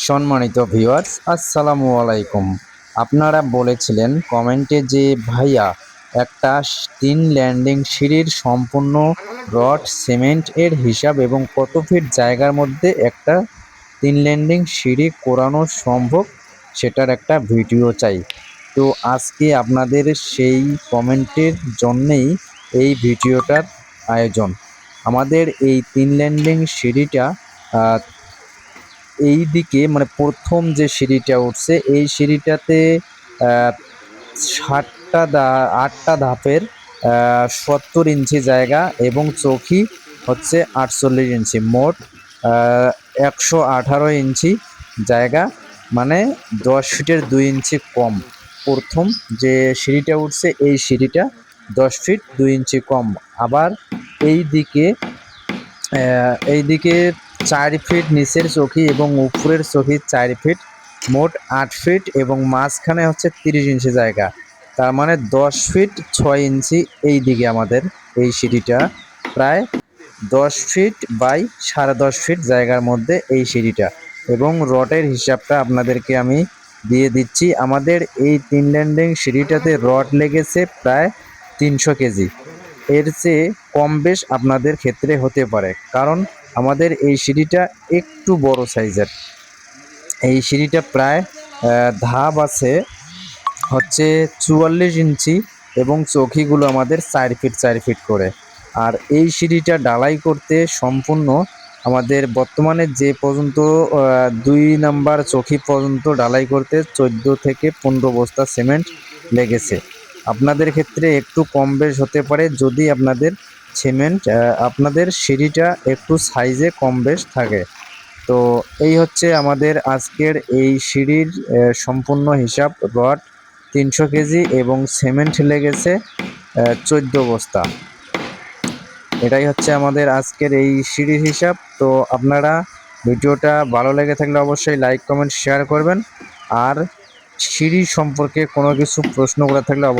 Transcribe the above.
সম্মানিত ভিউয়ার্স, আসসালামু আলাইকুম। আপনারা বলেছিলেন কমেন্টে যে ভাইয়া একটা 3 ল্যান্ডিং সিঁড়ির সম্পূর্ণ রড সিমেন্ট এর হিসাব এবং কত ফিট জায়গার মধ্যে একটা 3 ল্যান্ডিং সিঁড়ি করানো সম্ভব সেটার একটা ভিডিও চাই। তো আজকে আপনাদের সেই কমেন্টের জন্যেই এই ভিডিওটার আয়োজন। আমাদের এই 3 ল্যান্ডিং সিঁড়িটা এই দিকে মানে প্রথম যে সিঁড়িটা উঠছে এই সিঁড়িটাতে 8টা ধাপের 70 ইঞ্চি জায়গা এবং চৌকি হচ্ছে 48 ইঞ্চি, মোট 118 ইঞ্চি জায়গা, মানে 10 ফিটের 2 ইঞ্চি কম। প্রথম যে সিঁড়িটা উঠছে এই সিঁড়িটা 10 ফিট 2 ইঞ্চি কম। আবার এইদিকে 4 ফিট নিচের চৌকি এবং উপরের চৌকি 4 ফিট, মোট 8 ফিট এবং মাঝখানে হচ্ছে 30 ইঞ্চি জায়গা, তার মানে 10 ফিট 6 ইঞ্চি। এই দিকে আমাদের এই সিঁড়িটা প্রায় 10 ফিট বাই 10.5 ফিট জায়গার মধ্যে এই সিঁড়িটা, এবং রডের হিসাবটা আপনাদেরকে আমি দিয়ে দিচ্ছি। আমাদের এই 3 ল্যান্ডিং সিঁড়িটাতে রড লেগেছে প্রায় 300 কেজি। এর চেয়ে কম বেশ আপনাদের ক্ষেত্রে হতে পারে, কারণ আমাদের এই সিঁড়িটা একটু বড় সাইজের। এই সিঁড়িটা প্রায় ধাপ আছে হচ্ছে 44 ইঞ্চি এবং চৌকিগুলো আমাদের 4 ফিট 4 ফিট করে। আর এই সিঁড়িটা ঢালাই করতে সম্পূর্ণ আমাদের বর্তমানে যে পর্যন্ত 2 নাম্বার চৌকি পর্যন্ত ঢালাই করতে 14 থেকে 15 বস্তা সিমেন্ট লেগেছে। আপনাদের ক্ষেত্রে একটু কম বেশ হতে পারে যদি আপনাদের সিঁড়িটা একটু সাইজে কম বেশ থাকে। তো এই হচ্ছে আমাদের আজকের এই সিঁড়ির সম্পূর্ণ হিসাব। রড 300 কেজি এবং সিমেন্ট লেগেছে 14 বস্তা। এটাই হচ্ছে আমাদের আজকের এই সিঁড়ির হিসাব। তো আপনারা ভিডিওটা ভালো লেগে থাকলে অবশ্যই লাইক কমেন্ট শেয়ার করবেন, আর সিঁড়ি সম্পর্কে কোনো কিছু প্রশ্ন করে থাকলে অবশ্যই